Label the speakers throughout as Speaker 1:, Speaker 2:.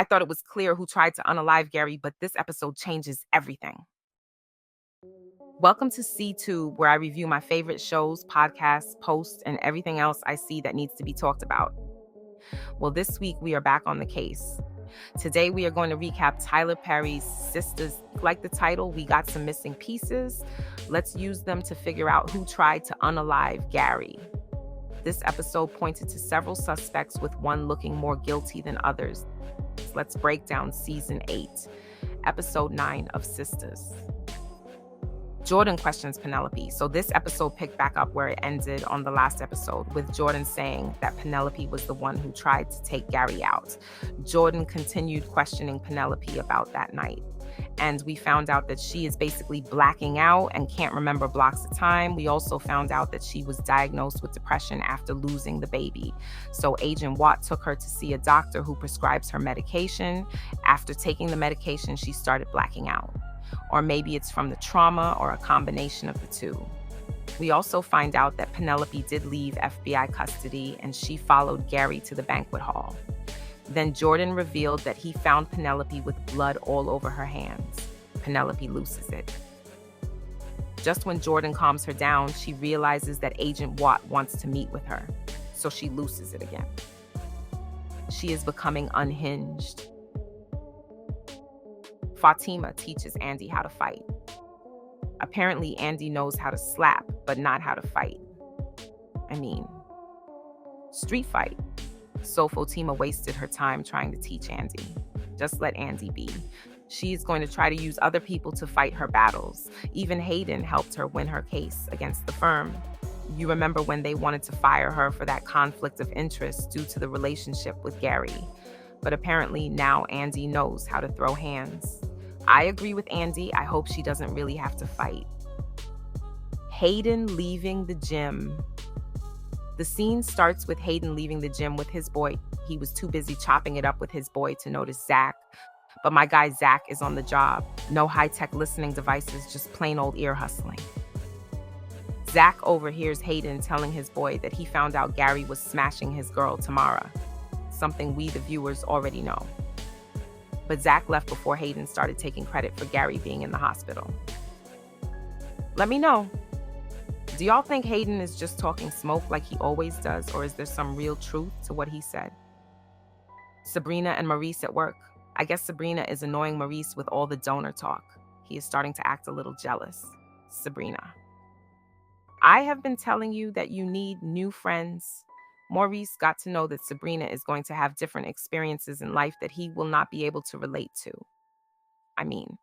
Speaker 1: I thought it was clear who tried to unalive Gary, but this episode changes everything. Welcome to C2, where I review my favorite shows, podcasts, posts, and everything else I see that needs to be talked about. Well, this week we are back on the case. Today we are going to recap Tyler Perry's Sistas. Like the title, we got some missing pieces. Let's use them to figure out who tried to unalive Gary. This episode pointed to several suspects, with one looking more guilty than others. Let's break down Season 8, Episode 9 of Sistas. Jordan questions Penelope. So this episode picked back up where it ended on the last episode, with Jordan saying that Penelope was the one who tried to take Gary out. Jordan continued questioning Penelope about that night. And we found out that she is basically blacking out and can't remember blocks of time. We also found out that she was diagnosed with depression after losing the baby. So Agent Watt took her to see a doctor who prescribes her medication. After taking the medication, she started blacking out. Or maybe it's from the trauma or a combination of the two. We also find out that Penelope did leave FBI custody and she followed Gary to the banquet hall. Then Jordan revealed that he found Penelope with blood all over her hands. Penelope looses it. Just when Jordan calms her down, she realizes that Agent Watt wants to meet with her, so she looses it again. She is becoming unhinged. Fatima teaches Andy how to fight. Apparently, Andy knows how to slap, but not how to fight. I mean, street fight. So Fatima wasted her time trying to teach Andy. Just let Andy be. She's going to try to use other people to fight her battles. Even Hayden helped her win her case against the firm. You remember when they wanted to fire her for that conflict of interest due to the relationship with Gary. But apparently now Andy knows how to throw hands. I agree with Andy. I hope she doesn't really have to fight. Hayden leaving the gym. The scene starts with Hayden leaving the gym with his boy. He was too busy chopping it up with his boy to notice Zach. But my guy Zach is on the job. No high-tech listening devices, just plain old ear hustling. Zach overhears Hayden telling his boy that he found out Gary was smashing his girl, Tamara. Something we, the viewers, already know. But Zach left before Hayden started taking credit for Gary being in the hospital. Let me know. Do y'all think Hayden is just talking smoke like he always does, or is there some real truth to what he said? Sabrina and Maurice at work. I guess Sabrina is annoying Maurice with all the donor talk. He is starting to act a little jealous. Sabrina. I have been telling you that you need new friends. Maurice got to know that Sabrina is going to have different experiences in life that he will not be able to relate to. I mean,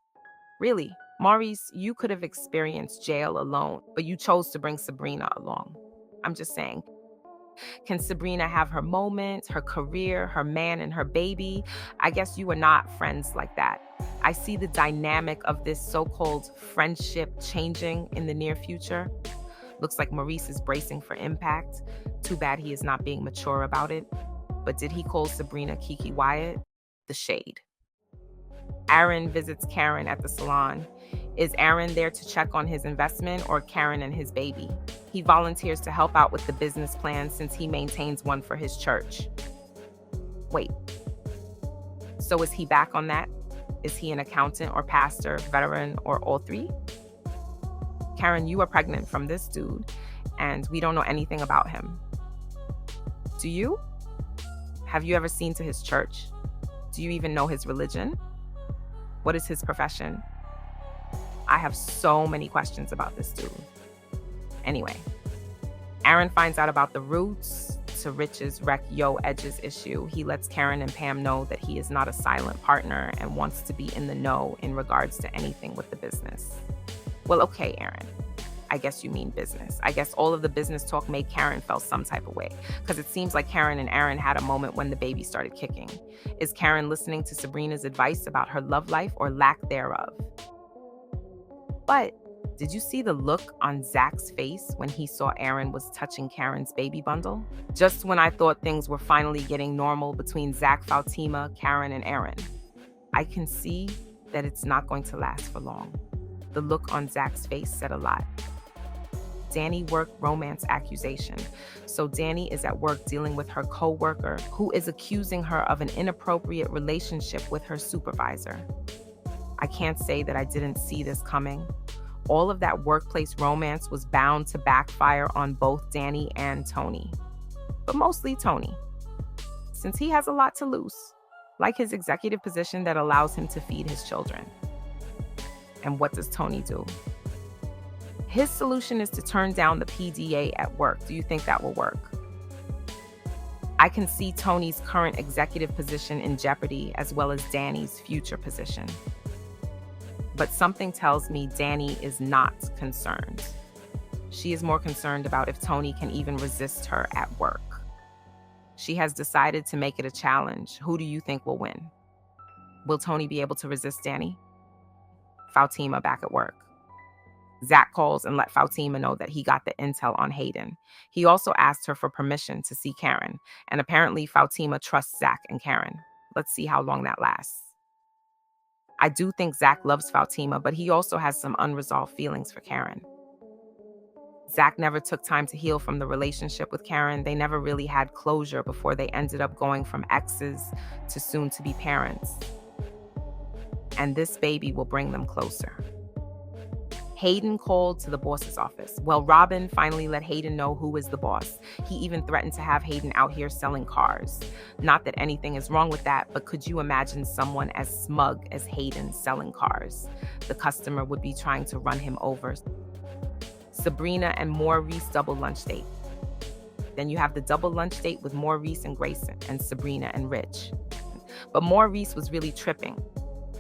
Speaker 1: really, Maurice, you could have experienced jail alone, but you chose to bring Sabrina along. I'm just saying. Can Sabrina have her moment, her career, her man, and her baby? I guess you are not friends like that. I see the dynamic of this so-called friendship changing in the near future. Looks like Maurice is bracing for impact. Too bad he is not being mature about it. But did he call Sabrina Kiki Wyatt? The shade. Aaron visits Karen at the salon. Is Aaron there to check on his investment or Karen and his baby? He volunteers to help out with the business plan since he maintains one for his church. Wait. So is he back on that? Is he an accountant or pastor, veteran, or all three? Karen, you are pregnant from this dude, and we don't know anything about him. Do you? Have you ever seen to his church? Do you even know his religion? What is his profession? I have so many questions about this dude. Anyway, Aaron finds out about the roots to Rich's wreck Yo Edge's issue. He lets Karen and Pam know that he is not a silent partner and wants to be in the know in regards to anything with the business. Well, okay, Aaron. I guess you mean business. I guess all of the business talk made Karen feel some type of way, because it seems like Karen and Aaron had a moment when the baby started kicking. Is Karen listening to Sabrina's advice about her love life or lack thereof? But did you see the look on Zach's face when he saw Aaron was touching Karen's baby bundle? Just when I thought things were finally getting normal between Zach, Fatima, Karen, and Aaron, I can see that it's not going to last for long. The look on Zach's face said a lot. Danny work romance accusation. So Danny is at work dealing with her coworker who is accusing her of an inappropriate relationship with her supervisor. I can't say that I didn't see this coming. All of that workplace romance was bound to backfire on both Danny and Tony. But mostly Tony, since he has a lot to lose, like his executive position that allows him to feed his children. And what does Tony do? His solution is to turn down the PDA at work. Do you think that will work? I can see Tony's current executive position in jeopardy, as well as Danny's future position. But something tells me Danny is not concerned. She is more concerned about if Tony can even resist her at work. She has decided to make it a challenge. Who do you think will win? Will Tony be able to resist Danny? Fatima back at work. Zach calls and let Fatima know that he got the intel on Hayden. He also asked her for permission to see Karen, and apparently Fatima trusts Zach and Karen. Let's see how long that lasts. I do think Zach loves Fatima, but he also has some unresolved feelings for Karen. Zach never took time to heal from the relationship with Karen. They never really had closure before they ended up going from exes to soon-to-be parents. And this baby will bring them closer. Hayden called to the boss's office. Well, Robin finally let Hayden know who is the boss. He even threatened to have Hayden out here selling cars. Not that anything is wrong with that, but could you imagine someone as smug as Hayden selling cars? The customer would be trying to run him over. Sabrina and Maurice double lunch date. Then you have the double lunch date with Maurice and Grayson and Sabrina and Rich. But Maurice was really tripping.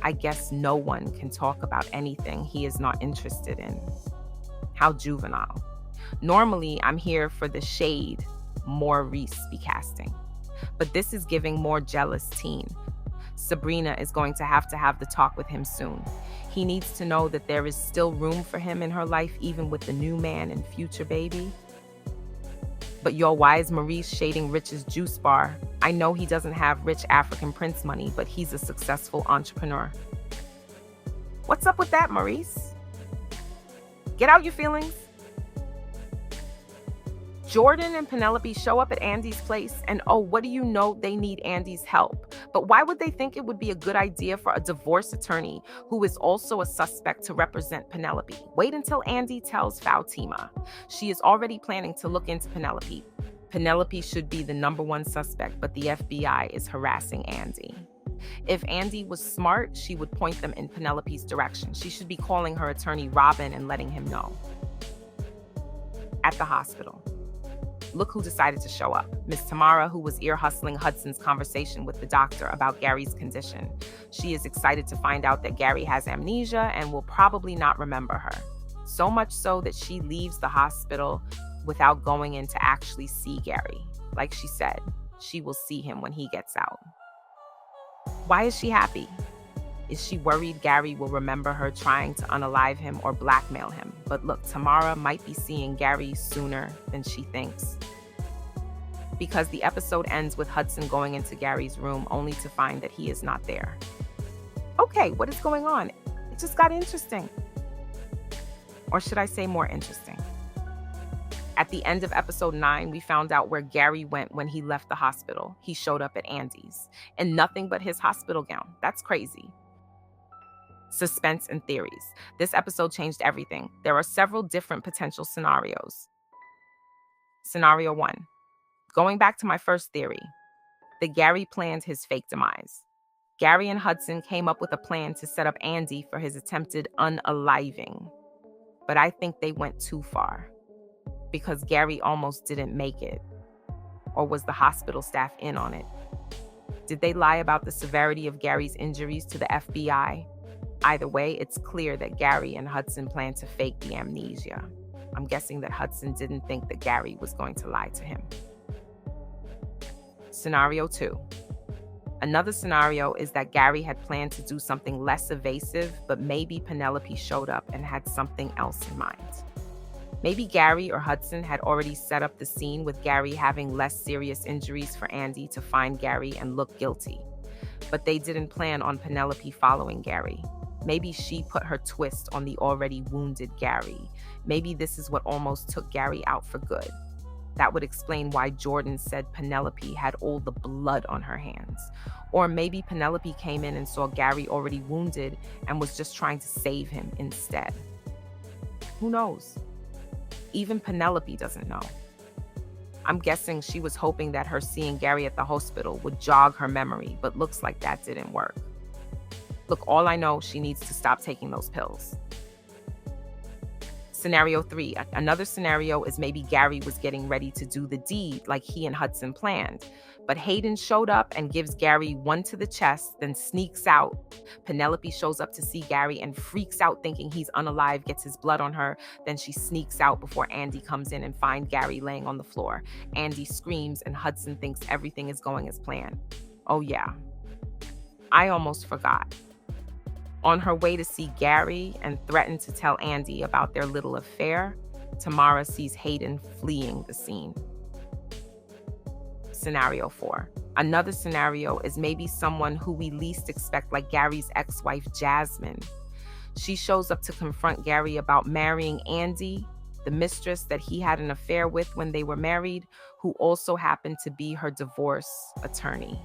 Speaker 1: I guess no one can talk about anything he is not interested in. How juvenile. Normally, I'm here for the shade Maurice be casting. But this is giving more jealous teen. Sabrina is going to have the talk with him soon. He needs to know that there is still room for him in her life, even with the new man and future baby. But yo, why is Maurice shading Rich's juice bar? I know he doesn't have rich African prince money, but he's a successful entrepreneur. What's up with that, Maurice? Get out your feelings. Jordan and Penelope show up at Andy's place, and oh, what do you know? They need Andy's help. But why would they think it would be a good idea for a divorce attorney who is also a suspect to represent Penelope? Wait until Andy tells Fatima. She is already planning to look into Penelope. Penelope should be the number one suspect, but the FBI is harassing Andy. If Andy was smart, she would point them in Penelope's direction. She should be calling her attorney Robin and letting him know. At the hospital. Look who decided to show up. Miss Tamara, who was ear hustling Hudson's conversation with the doctor about Gary's condition. She is excited to find out that Gary has amnesia and will probably not remember her. So much so that she leaves the hospital without going in to actually see Gary. Like she said, she will see him when he gets out. Why is she happy? Is she worried Gary will remember her trying to unalive him or blackmail him? But look, Tamara might be seeing Gary sooner than she thinks. Because the episode ends with Hudson going into Gary's room only to find that he is not there. Okay, what is going on? It just got interesting. Or should I say more interesting? At the end of episode 9, we found out where Gary went when he left the hospital. He showed up at Andy's in nothing but his hospital gown. That's crazy. Suspense and theories. This episode changed everything. There are several different potential scenarios. Scenario 1. Going back to my first theory, that Gary planned his fake demise. Gary and Hudson came up with a plan to set up Andy for his attempted unaliving. But I think they went too far, because Gary almost didn't make it. Or was the hospital staff in on it? Did they lie about the severity of Gary's injuries to the FBI? Either way, it's clear that Gary and Hudson planned to fake the amnesia. I'm guessing that Hudson didn't think that Gary was going to lie to him. Scenario 2. Another scenario is that Gary had planned to do something less evasive, but maybe Penelope showed up and had something else in mind. Maybe Gary or Hudson had already set up the scene with Gary having less serious injuries for Andy to find Gary and look guilty. But they didn't plan on Penelope following Gary. Maybe she put her twist on the already wounded Gary. Maybe this is what almost took Gary out for good. That would explain why Jordan said Penelope had all the blood on her hands. Or maybe Penelope came in and saw Gary already wounded and was just trying to save him instead. Who knows? Even Penelope doesn't know. I'm guessing she was hoping that her seeing Gary at the hospital would jog her memory, but looks like that didn't work. Look, all I know, she needs to stop taking those pills. Scenario 3. Another scenario is maybe Gary was getting ready to do the deed like he and Hudson planned. But Hayden showed up and gives Gary one to the chest, then sneaks out. Penelope shows up to see Gary and freaks out thinking he's unalive, gets his blood on her. Then she sneaks out before Andy comes in and finds Gary laying on the floor. Andy screams and Hudson thinks everything is going as planned. Oh yeah, I almost forgot. On her way to see Gary and threaten to tell Andy about their little affair, Tamara sees Hayden fleeing the scene. Scenario 4. Another scenario is maybe someone who we least expect, like Gary's ex-wife, Jasmine. She shows up to confront Gary about marrying Andy, the mistress that he had an affair with when they were married, who also happened to be her divorce attorney.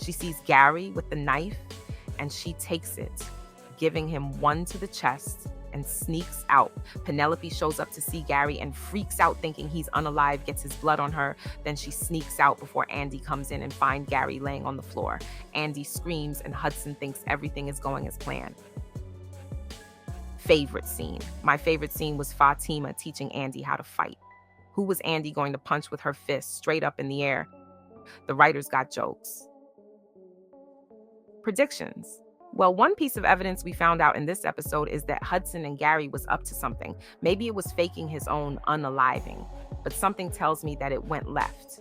Speaker 1: She sees Gary with the knife and she takes it, giving him one to the chest, and sneaks out. Penelope shows up to see Gary and freaks out thinking he's unalive, gets his blood on her. Then she sneaks out before Andy comes in and finds Gary laying on the floor. Andy screams and Hudson thinks everything is going as planned. Favorite scene. My favorite scene was Fatima teaching Andy how to fight. Who was Andy going to punch with her fist straight up in the air? The writers got jokes. Predictions. Well, one piece of evidence we found out in this episode is that Hudson and Gary was up to something. Maybe it was faking his own unaliving, but something tells me that it went left.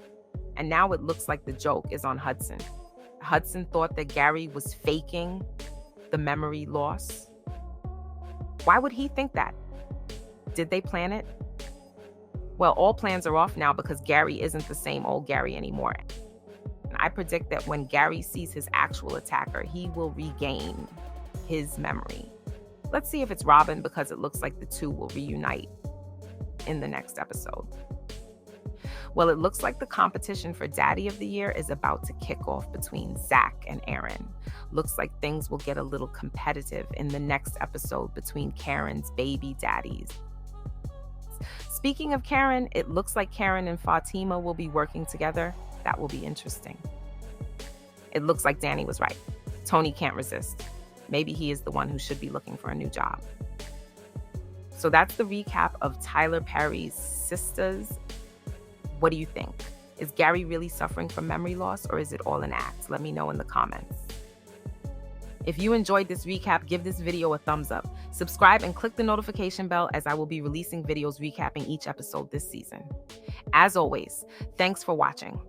Speaker 1: And now it looks like the joke is on Hudson. Hudson thought that Gary was faking the memory loss. Why would he think that? Did they plan it? Well, all plans are off now because Gary isn't the same old Gary anymore. I predict that when Gary sees his actual attacker, he will regain his memory. Let's see if it's Robin, because it looks like the two will reunite in the next episode. Well, it looks like the competition for Daddy of the Year is about to kick off between Zach and Aaron. Looks like things will get a little competitive in the next episode between Karen's baby daddies. Speaking of Karen, it looks like Karen and Fatima will be working together. That will be interesting. It looks like Danny was right. Tony can't resist. Maybe he is the one who should be looking for a new job. So that's the recap of Tyler Perry's Sistas. What do you think? Is Gary really suffering from memory loss, or is it all an act? Let me know in the comments. If you enjoyed this recap, give this video a thumbs up. Subscribe and click the notification bell, as I will be releasing videos recapping each episode this season. As always, thanks for watching.